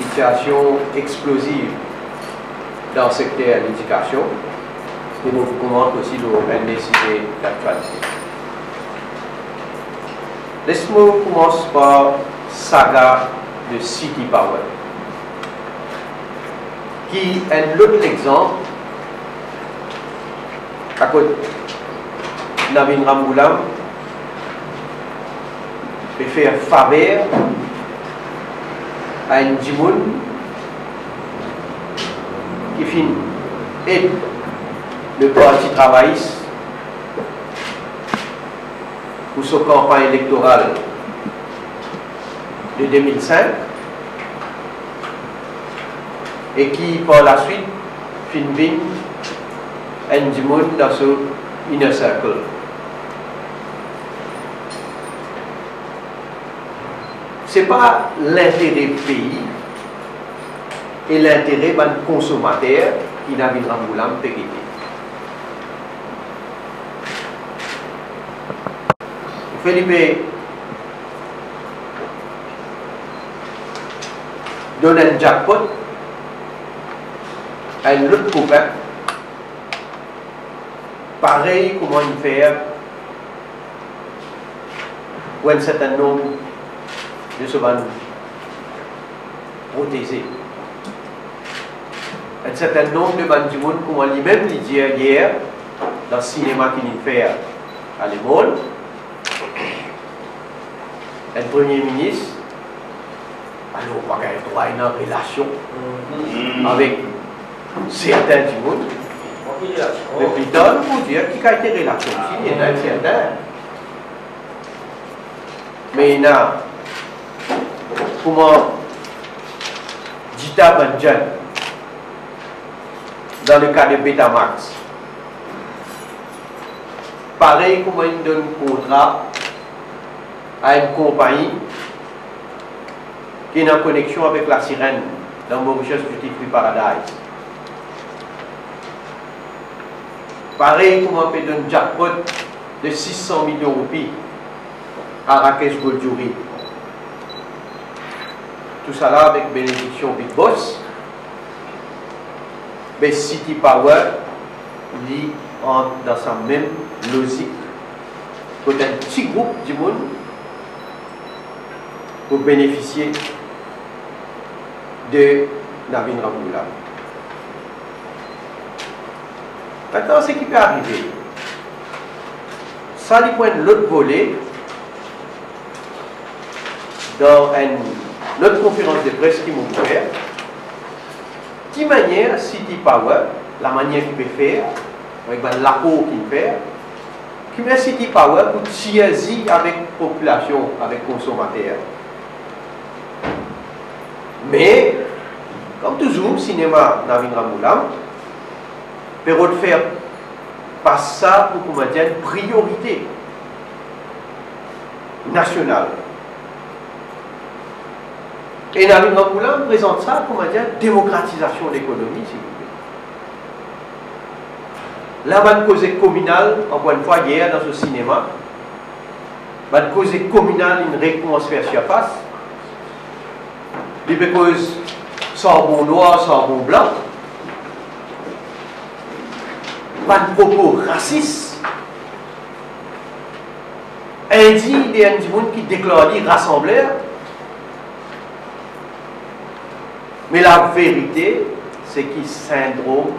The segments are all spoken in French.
situation explosive dans le secteur de l'éducation et nous commente aussi le décidé d'actualité. Laisse-moi commencer par saga de City Power, qui est l'autre exemple à côté Navin Ramgoolam peut faire faveur à un Djimoun qui finit aide le parti travailliste pour sa campagne électorale de 2005 et qui par la suite finit un Djimoun dans ce inner circle. Ce n'est pas l'intérêt du pays et l'intérêt des consommateurs qui n'a pas Ramgoolam périté. Philippe donne un jackpot à un autre copain, pareil comment il fait pour un certain nombre de se protéger. Un certain nombre de bandits, comme lui-même l'a dit hier, dans le cinéma qu'il fait à l'école, un premier ministre, alors on va avoir une relation avec certains du monde. Mais plus tard, il faut dire qu'il y a été relation aussi, il y en a certains. Mais il y a comment Jita Banjan, dans le cas de Betamax, pareil comment il donne un contrat à une compagnie qui est en connexion avec la sirène dans Mauritius Duty Free Paradise. Pareil comment on peut donner un jackpot de 600 millions de roupies à Rakesh Goldjouri. Tout ça là avec bénédiction Big Boss. Mais City Power lit dans sa même logique. Pour un petit groupe du monde pour bénéficier de Navin Ramgoolam. Maintenant, ce qui peut arriver, ça lui pointe l'autre volet dans une autre conférence de presse qui m'a ouvert. De manière, City Power, la manière qu'il peut faire, avec l'apport qu'il fait, qui met City Power pour tirer avec la population, avec les consommateurs. Mais, comme toujours, le cinéma Navin Ramgoolam peut faire pas ça pour comment dire, une priorité nationale. Et Navin Ramgoolam présente ça comme dire démocratisation de l'économie, s'il vous plaît. Là, on va cause communale, encore une fois, hier dans ce cinéma, on va cause communale, une réponse vers surface. Les causes charbon noir, charbon blanc. Pas de propos racistes. Indigne des gens qui déclarent rassembleurs. Mais la vérité, c'est que le syndrome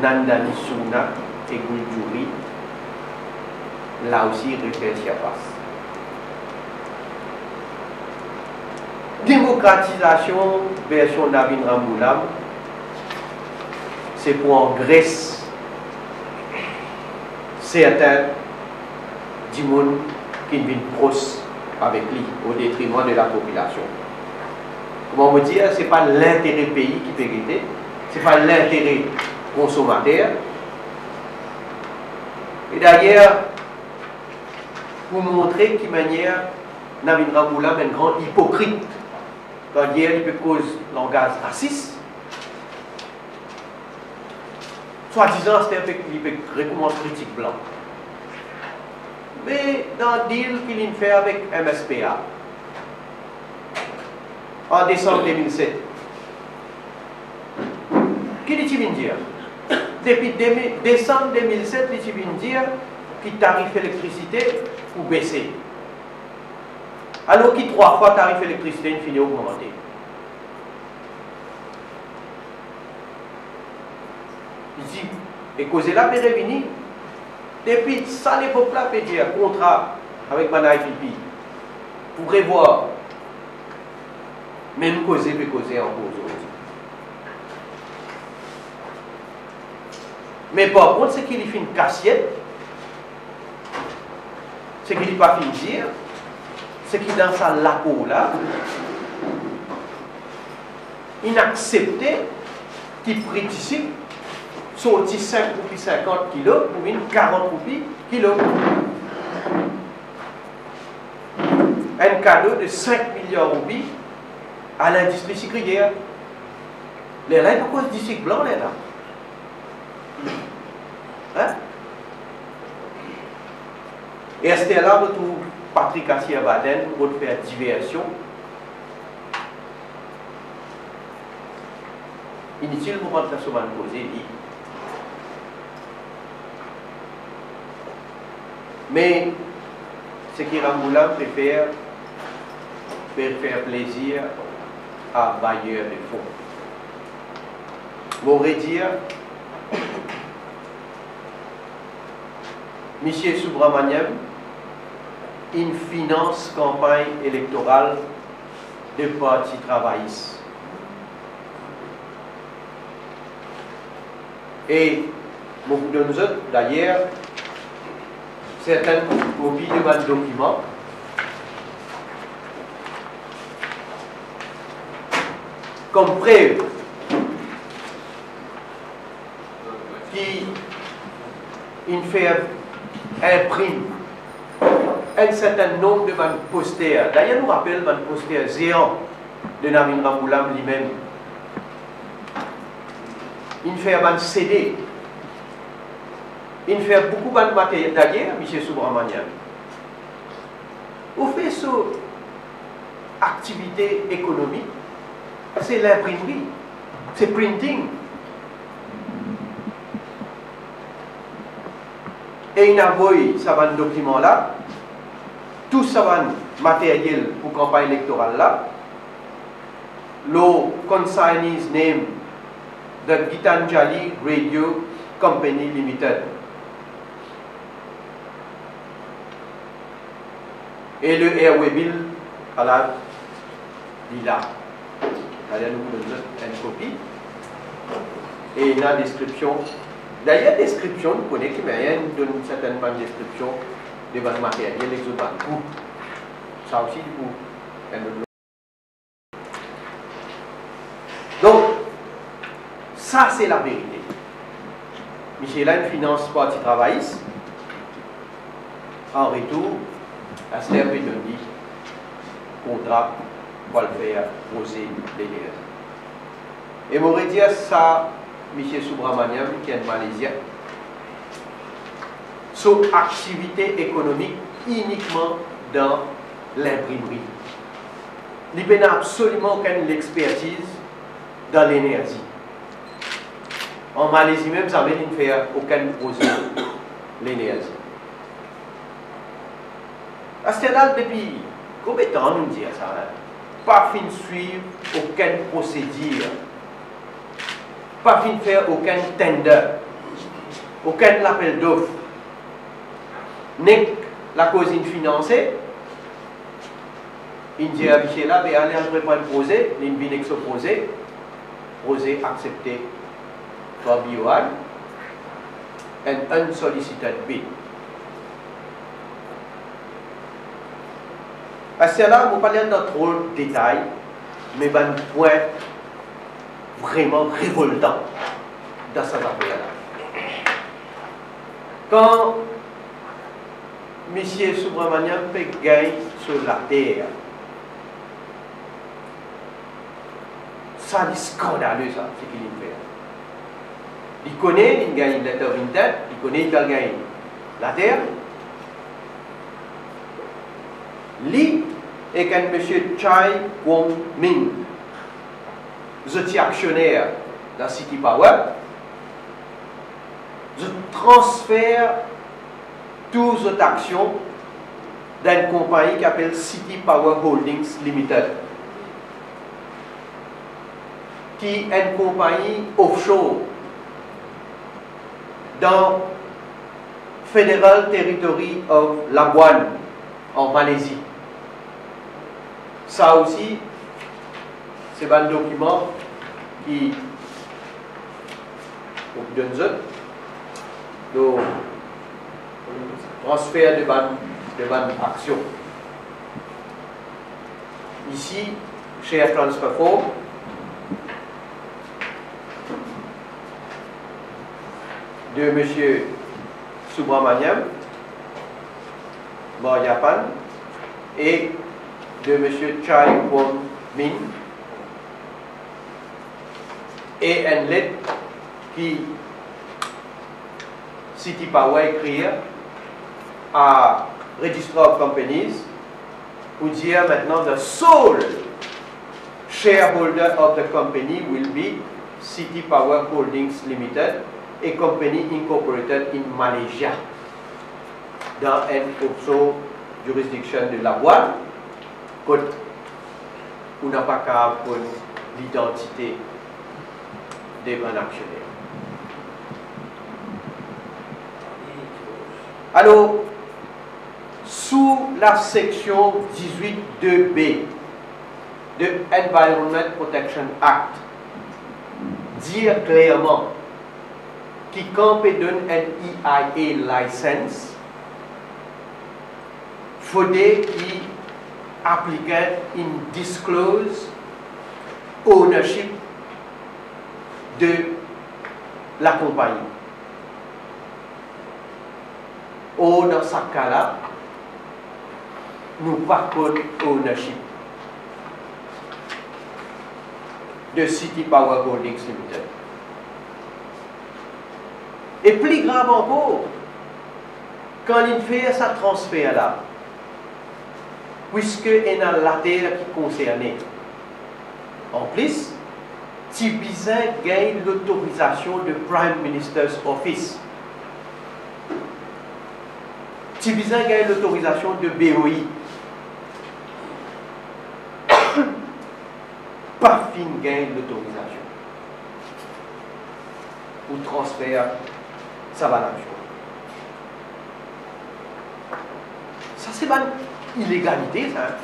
Nandani Souna et Goldjouri, là aussi, réfléchit à passe. Démocratisation, version Navin Ramgoolam, c'est pour en Grèce, certains du monde qui viennent proches avec lui, au détriment de la population. Comment vous dire, ce n'est pas l'intérêt pays qui peut guetter, ce n'est pas l'intérêt consommateur. Et d'ailleurs, pour montrer de quelle manière Navin Ramgoolam est un grand hypocrite, quand hier il peut cause langage raciste, soi-disant c'est qu'il peut recommencer critique blanc. Mais dans le deal qu'il a fait avec MSPA, en décembre 2007, dire. Depuis décembre 2007, il vient dire que le tarif d'électricité ou baisser. Alors que 3 fois le tarif d'électricité finit augmenter. Ici, et cause là, mais revenu. Depuis ça, l'époque là, peut dire contrat avec Manaï Pipi pour prévoir, même causer, peut causer en cause. Mais par contre, ce qu'il fait une cassiette, ce qu'il n'est pas fin de dire, c'est qu'il dans sa laco là, il acceptait qu'il prête ici, sorti 5 roupies 50 kilos pour une 40 roupies kilo. Un cadeau de 5 millions de roupies à l'industrie sucrière. Les là, il n'y a pas de disque blanc, les là. Hein? Et c'était là où Patrick Assier-Baden pour faire diversion. Inutile pour rentrer sur le posé. Mais ce qui Ramboula préfère faire plaisir à bailleurs de fonds. M'aurait dire, M. Subramaniam, une finance campagne électorale de parti travailliste. Et beaucoup de nous autres, d'ailleurs, certaines copies de mon document comme preuve qui imprime un certain nombre de posters. D'ailleurs, nous rappelle mon poster géant de Navin Ramboulam lui-même. Il fait un CD. Il fait beaucoup de matériel d'ailleurs, M. Subramaniam. Vous faites cette activité économique, c'est l'imprimerie, c'est printing. Et il a envoyé ce document-là, tout ce matériel pour la campagne électorale là, le consignee's name, the Gitanjali Radio Company Limited. Et le airway bill à la là. D'ailleurs, nous donnons une copie. Et il y a une description. D'ailleurs, description, vous connaissez, mais il y a une certaine description de votre matériel, l'exobanque. Ça aussi, du coup, donc, ça, c'est la vérité. Michel a une finance parti travailliste. En retour, à ce terme, il dit contrat pour le faire poser les liens. Et m'aurait dit ça, M. Subramaniam, qui est Malaisien, son activité économique uniquement dans l'imprimerie. Il n'a absolument aucune expertise dans l'énergie. En Malaisie même, ça ne fait aucun projet l'énergie. À ce stade, depuis combien de temps nous disons ça? Pas fin de suivre aucune procédure, pas fin de faire aucun tender, aucun appel d'offres, n'est la cause financée. Il dit à Michel là, allez préparer le projet, il vient s'opposer, projet accepté par BioAl, and unsolicited bid. À ce là, vous parlez dans trop de détails, mais un point vraiment révoltant dans cette affaire-là. Quand M. Subramaniam fait gagner sur la terre, ça c'est scandaleux, ça, ce qu'il fait. Il connaît, il gagne la terre vintage, il connaît, il gagne la terre. Lui et quand M. Chai Kwong Ming, je suis actionnaire dans City Power, je transfère toutes les actions d'une compagnie qui s'appelle City Power Holdings Limited, qui est une compagnie offshore dans Federal Territory of Labuan en Malaisie. Ça aussi, c'est un document qui donne le transfert de bonnes actions. Ici, Share Transfer Form, de M. Subramaniam, Japan, et de M. Chai Kwon Min, et une lettre qui City Power écrit à Register of Companies pour dire maintenant the sole shareholder of the company will be City Power Holdings Limited, a company incorporated in Malaysia dans une offshore jurisdiction de Labuan, côté où on n'a pas qu'à pour l'identité des bons actionnaires. Alors, sous la section 18.2b de Environment Protection Act, dire clairement qui quand peut donner un EIA license, il faudrait qu'il applique une disclose ownership de la compagnie. Ou dans ce cas-là, nous pas ownership de City Power Holdings Limited. Et plus grave encore, quand il fait ce transfert-là, puisque il y a la terre qui est concernée, en plus, Tibizin gagne l'autorisation de Prime Minister's Office. Tibizin gagne l'autorisation de BOI. Parfin gagne l'autorisation pour transfert ça va l'argent. Ça c'est une illégalité ça,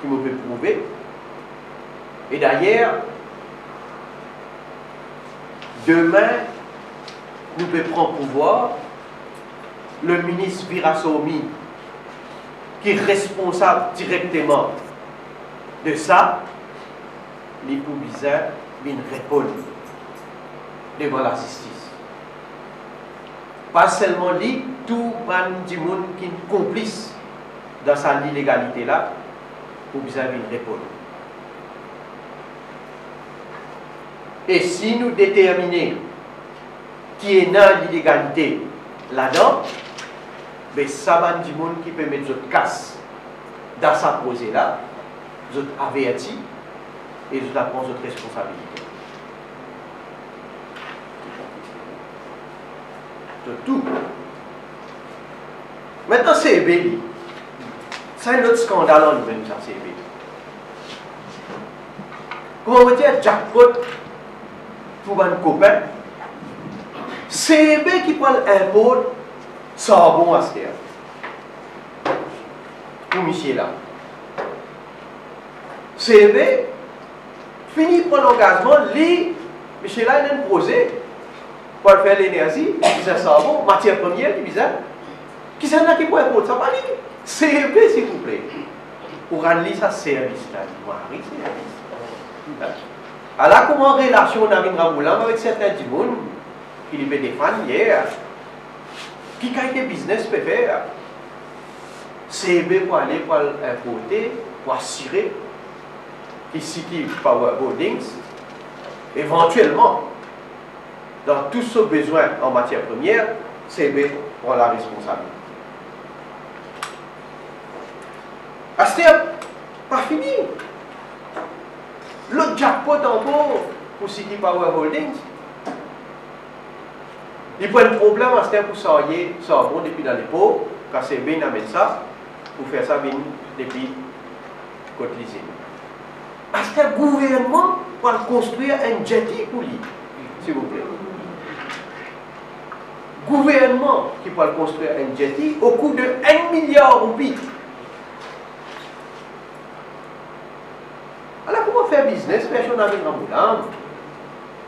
qui me peut prouver. Et d'ailleurs, demain, nous pouvons prendre pouvoir le ministre Virasomi, qui est responsable directement de ça, les pour bizarre, il répond devant la justice. Pas seulement lui, tout le monde qui est complice dans sa illégalité là, pour bizarre, il répond. Et si nous déterminons qui est dans l'illégalité là-dedans, mais ça va du monde qui peut mettre notre casse dans sa posée là, vous averti et vous apprend votre responsabilité. De tout. Maintenant, c'est CEB. C'est un autre scandale en nous-mêmes, ça, CEB. Comment on dit jackpot pour un copain? CEB qui prend l'impôt, ça a bon à se faire. Pour Michel là. CEB finit par l'engagement, lui, Michel là, il a un projet pour faire l'énergie, il a ça bon, matière première, il a qui c'est là qui peut imposer ça? Pas lui. CEB, s'il vous plaît. Pour rendre ça service là, Marie, service. Alors, comment relation Navin Ramoulam avec certains du monde qui lui défendent hier, qui a été business peut faire, CEB pour aller pour importer, pour assurer que City Power Holdings, éventuellement, dans tous ses besoins en matière première, CEB prend la responsabilité. C'était pas fini. Le jackpot encore pour City Power Holdings, Il prend un problème à ce temps pour sortir bon depuis dans les pots, quand c'est bien avec ça, pour faire ça bien depuis côté l'usine. Est-ce que le gouvernement va construire un jetty pour lui, s'il vous plaît? Gouvernement qui va construire un jetty au coût de 1 milliard de roupies. Alors, comment faire business? Personne n'a rien à